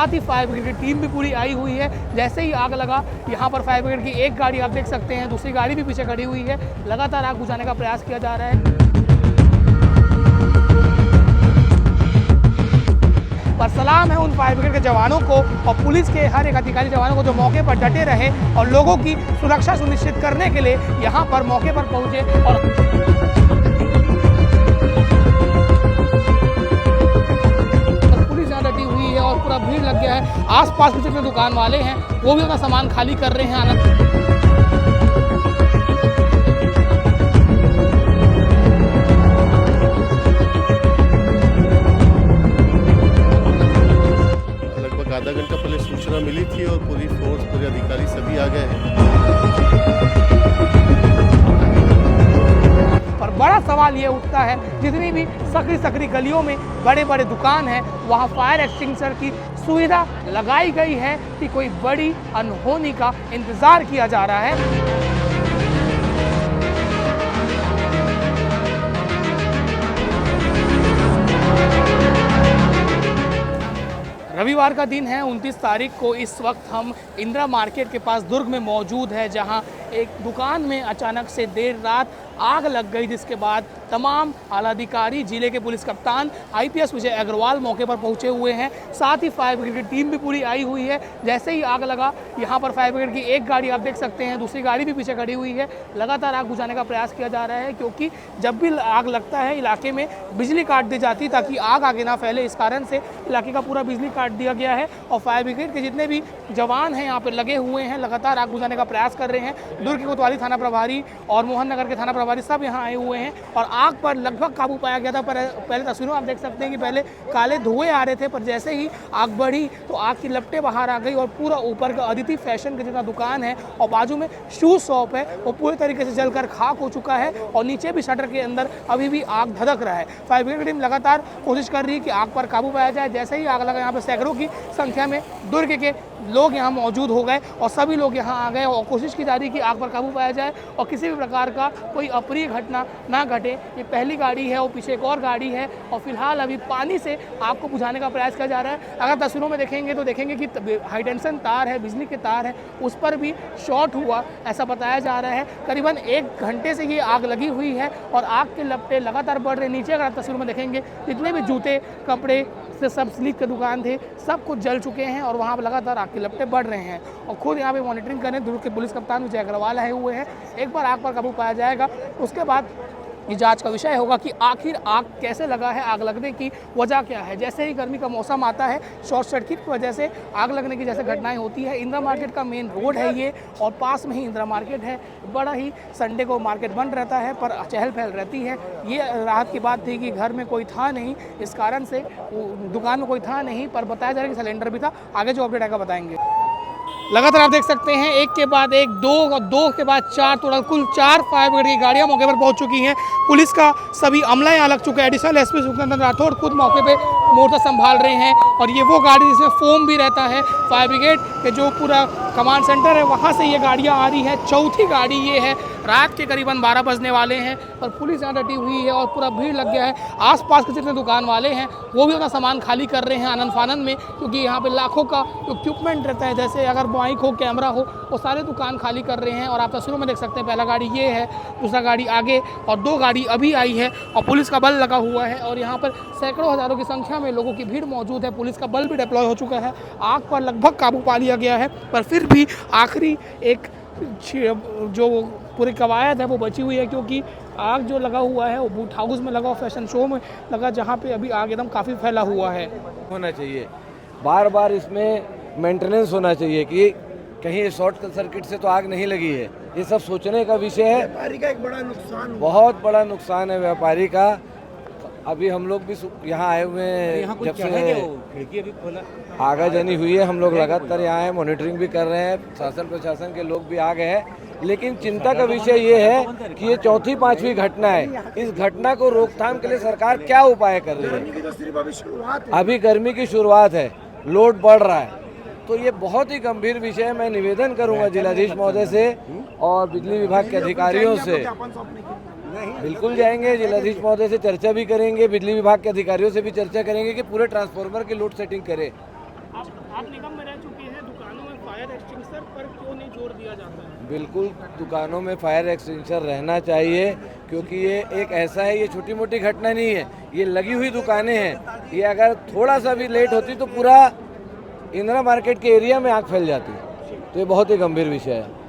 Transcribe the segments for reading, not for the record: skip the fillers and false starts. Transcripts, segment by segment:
साथ ही fire brigade की team भी पूरी आई हुई है। जैसे ही आग लगा यहाँ पर फायर ब्रिगेड की एक गाड़ी आप देख सकते हैं, दूसरी गाड़ी भी पीछे खड़ी हुई है। लगातार आग बुझाने का प्रयास किया जा रहा है। पर सलाम है उन फायर ब्रिगेड के जवानों को और पुलिस के हर एक अधिकारी जवानों को जो मौके पर डटे रहे और लोगों की सुरक्षा सुनिश्चित करने के लिए यहाँ पर मौके पर पहुंचे। और पुलिस यहाँ डटी हुई है और पूरा भीड़ लग गया है। आसपास के जितने दुकान वाले हैं वो भी अपना सामान खाली कर रहे हैं। आधा घंटा पहले सूचना मिली थी और पूरी फोर्स, पूरे अधिकारी सभी आ गए हैं। पर बड़ा सवाल ये उठता है, जितनी भी सकरी गलियों में बड़े बड़े दुकान हैं वहाँ फायर एक्सटिंग्विशर की सुविधा लगाई गई है कि कोई बड़ी अनहोनी का इंतजार किया जा रहा है। रविवार का दिन है 29 तारीख को। इस वक्त हम इंदिरा मार्केट के पास दुर्ग में मौजूद है, जहां एक दुकान में अचानक से देर रात आग लग गई, जिसके बाद तमाम आलाधिकारी, जिले के पुलिस कप्तान IPS विजय अग्रवाल मौके पर पहुंचे हुए हैं। साथ ही फायर ब्रिगेड की टीम भी पूरी आई हुई है। जैसे ही आग लगा यहाँ पर फायर ब्रिगेड की एक गाड़ी आप देख सकते हैं, दूसरी गाड़ी भी पीछे खड़ी हुई है। लगातार आग बुझाने का प्रयास किया जा रहा है, क्योंकि जब भी आग लगता है इलाके में बिजली काट दी जाती ताकि आग आगे ना फैले। इस कारण से इलाके का पूरा बिजली काट दिया गया है और फायर ब्रिगेड के जितने भी जवान हैं यहाँ पर लगे हुए हैं, लगातार आग बुझाने का प्रयास कर रहे हैं। दुर्ग के कोतवाली थाना प्रभारी और मोहन नगर के थाना प्रभारी सब यहाँ आए हुए हैं और आग पर लगभग काबू पाया गया था। पर पहले तस्वीरों आप देख सकते हैं कि पहले काले धुएं आ रहे थे, पर जैसे ही आग बढ़ी तो आग की लपटें बाहर आ गई और पूरा ऊपर का अदिति फैशन का जितना दुकान है और बाजू में शूज शॉप है वो पूरी तरीके से जलकर खाक हो चुका है और नीचे भी शटर के अंदर अभी भी आग धधक रहा है। फायर ब्रिगेड टीम लगातार कोशिश कर रही है कि आग पर काबू पाया जाए। जैसे ही आग लगा यहाँ पर सैकड़ों की संख्या में दुर्ग के लोग यहाँ मौजूद हो गए और सभी लोग यहाँ आ गए और कोशिश की जा रही है कि आग पर काबू पाया जाए और किसी भी प्रकार का कोई अप्रिय घटना ना घटे। ये पहली गाड़ी है और पीछे एक और गाड़ी है और फिलहाल अभी पानी से आग को बुझाने का प्रयास किया जा रहा है। अगर तस्वीरों में देखेंगे तो देखेंगे कि हाई टेंशन तार है, बिजली के तार है, उस पर भी शॉर्ट हुआ ऐसा बताया जा रहा है। करीबन 1 घंटे से ये आग लगी हुई है और आग के लपटें लगातार बढ़ रहे हैं। नीचे अगर आप तस्वीरों में देखेंगे जितने भी जूते, कपड़े से सब स्लीप के दुकान थे सब कुछ जल चुके हैं और वहाँ पर लगातार आग के लपटें बढ़ रहे हैं और खुद यहाँ पे मॉनिटरिंग करें दुर्ग के पुलिस कप्तान विजय अग्रवाल आए हुए हैं। एक बार आग पर काबू पाया जाएगा उसके बाद ये जांच का विषय होगा कि आखिर आग कैसे लगा है, आग लगने की वजह क्या है। जैसे ही गर्मी का मौसम आता है शॉर्ट सर्किट की वजह से आग लगने की जैसे घटनाएं होती है। इंदिरा मार्केट का मेन रोड है ये और पास में ही इंदिरा मार्केट है। बड़ा ही संडे को मार्केट बंद रहता है पर चहल पहल रहती है। ये राहत की बात थी कि घर में कोई था नहीं, इस कारण से दुकान में कोई था नहीं, पर बताया जा रहा है कि सिलेंडर भी था। आगे जो अपडेट आएगा बताएंगे। लगातार आप देख सकते हैं एक के बाद एक, दो के बाद 4, टोटल कुल 4 फायर ब्रिगेड की गाड़ियां मौके पर पहुंच चुकी हैं। पुलिस का सभी अमला यहाँ लग चुका है। एडिशनल SP सुखनंदन राठौड़ खुद मौके पे मोर्चा संभाल रहे हैं और ये वो गाड़ी जिसमें फोम भी रहता है। फायर ब्रिगेड के जो पूरा कमांड सेंटर है वहाँ से ये गाड़ियाँ आ रही है। चौथी गाड़ी ये है। रात के करीबन 12 बजने वाले हैं पर पुलिस यहाँ डटी हुई है और पूरा भीड़ लग गया है। आसपास के जितने दुकान वाले हैं वो भी अपना सामान खाली कर रहे हैं आनंद फानंद में, क्योंकि यहाँ पे लाखों का इक्विपमेंट रहता है, जैसे अगर माइक हो, कैमरा हो, वो सारे दुकान खाली कर रहे हैं। और आप तस्वीरों में देख सकते हैं पहला गाड़ी ये है, दूसरा गाड़ी आगे और 2 गाड़ी अभी आई है और पुलिस का बल लगा हुआ है और यहाँ पर सैकड़ों हज़ारों की संख्या में लोगों की भीड़ मौजूद है। पुलिस का बल भी डिप्लॉय हो चुका है। आग पर लगभग काबू पा लिया गया है पर फिर भी आखिरी एक जो पूरी कवायद है वो बची हुई है, क्योंकि आग जो लगा हुआ है वो बूट हाउस में लगा, फैशन शो में लगा, जहाँ पे अभी आग एकदम काफ़ी फैला हुआ है। होना चाहिए बार बार इसमें मेंटेनेंस होना चाहिए कि कहीं शॉर्ट सर्किट से तो आग नहीं लगी है। ये सब सोचने का विषय है। व्यापारी का एक बड़ा नुकसान, बहुत बड़ा नुकसान है व्यापारी का। अभी हम लोग भी यहाँ आए हुए हैं, जब से खिड़की अभी खोला, आगाजनी हुई है हम लोग लगातार यहाँ आए, मॉनिटरिंग भी कर रहे हैं, शासन प्रशासन के लोग भी आ गए हैं। लेकिन चिंता का विषय ये है कि ये 4-5वीं घटना है। इस घटना को रोकथाम के लिए सरकार क्या उपाय कर रही है? अभी गर्मी की शुरुआत है, लोड बढ़ रहा है, तो ये बहुत ही गंभीर विषय है। मैं निवेदन करूंगा जिलाधीश महोदय से और बिजली विभाग के अधिकारियों से। बिल्कुल जाएंगे, जिलाधीश महोदय से चर्चा भी करेंगे, बिजली विभाग के अधिकारियों से भी चर्चा करेंगे कि पूरे ट्रांसफार्मर की लोड सेटिंग करें। आप निगम में रह चुके हैं, दुकानों में फायर एक्सटिंग्विशर पर क्यों नहीं जोर दिया जाता है? बिल्कुल दुकानों में फायर एक्सटिंग्विशर रहना चाहिए, क्योंकि ये एक ऐसा है, ये छोटी मोटी घटना नहीं है, ये लगी हुई दुकानें हैं। ये अगर थोड़ा सा भी लेट होती तो पूरा इंदिरा मार्केट के एरिया में आग फैल जाती, तो ये बहुत ही गंभीर विषय है।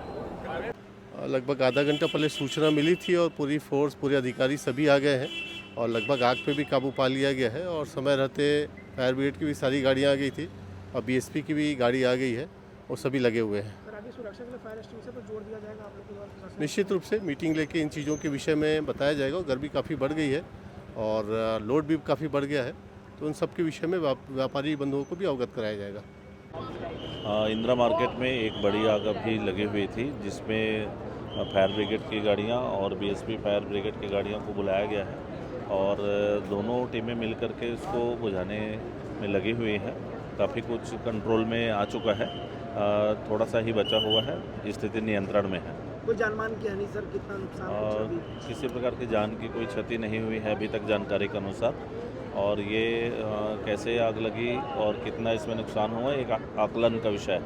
लगभग आधा घंटा पहले सूचना मिली थी और पूरी फोर्स, पूरे अधिकारी सभी आ गए हैं और लगभग आग पे भी काबू पा लिया गया है। और समय रहते फायर ब्रिगेड की भी सारी गाड़ियाँ आ गई थी और बीएसपी की भी गाड़ी आ गई है और सभी लगे हुए हैं। आगे सुरक्षा के लिए फायर एक्सटिंग्विशर पर जोर दिया जाएगा आप लोगों के द्वारा? निश्चित रूप से मीटिंग लेके इन चीज़ों के विषय में बताया जाएगा। गर्मी काफ़ी बढ़ गई है और लोड भी काफ़ी बढ़ गया है, तो उन सब के विषय में व्यापारी बंधुओं को भी अवगत कराया जाएगा। इंदिरा मार्केट में एक बड़ी आग अभी लगी हुई थी, जिसमें फायर ब्रिगेड की गाड़ियां और बीएसपी फायर ब्रिगेड की गाड़ियों को बुलाया गया है और दोनों टीमें मिलकर के इसको बुझाने में लगी हुई हैं। काफ़ी कुछ कंट्रोल में आ चुका है, थोड़ा सा ही बचा हुआ है, स्थिति नियंत्रण में है। कोई जानमान की हानि सर, कितना नुकसान? किसी प्रकार की जान की कोई क्षति नहीं हुई है अभी तक जानकारी के अनुसार। और ये कैसे आग लगी और कितना इसमें नुकसान हुआ, एक आकलन का विषय है।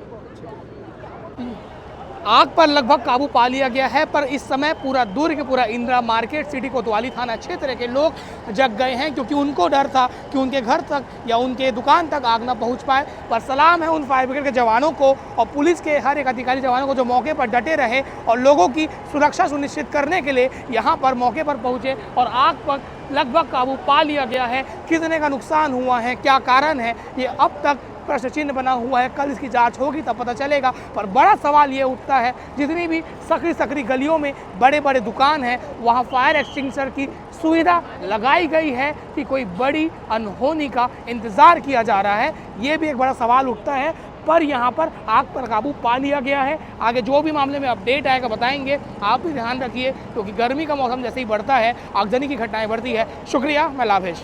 आग पर लगभग काबू पा लिया गया है, पर इस समय पूरा दुर्ग, पूरा इंदिरा मार्केट, सिटी कोतवाली थाना क्षेत्र के लोग जग गए हैं, क्योंकि उनको डर था कि उनके घर तक या उनके दुकान तक आग ना पहुंच पाए। पर सलाम है उन फायर ब्रिगेड के जवानों को और पुलिस के हर एक अधिकारी जवानों को जो मौके पर डटे रहे और लोगों की सुरक्षा सुनिश्चित करने के लिए यहाँ पर मौके पर पहुँचे और आग पर लगभग काबू पा लिया गया है। कितने का नुकसान हुआ है, क्या कारण है, ये अब तक प्रश्न चिन्ह बना हुआ है। कल इसकी जांच होगी तब पता चलेगा। पर बड़ा सवाल ये उठता है, जितनी भी सकरी सकरी गलियों में बड़े बड़े दुकान हैं, वहाँ फायर एक्सटिंग्विशर की सुविधा लगाई गई है कि कोई बड़ी अनहोनी का इंतज़ार किया जा रहा है? ये भी एक बड़ा सवाल उठता है। पर यहाँ पर आग पर काबू पा लिया गया है। आगे जो भी मामले में अपडेट आएगा बताएंगे। आप भी ध्यान रखिए, क्योंकि गर्मी का मौसम जैसे ही बढ़ता है आगजनी की घटनाएं बढ़ती है। शुक्रिया, मैं लाभेश।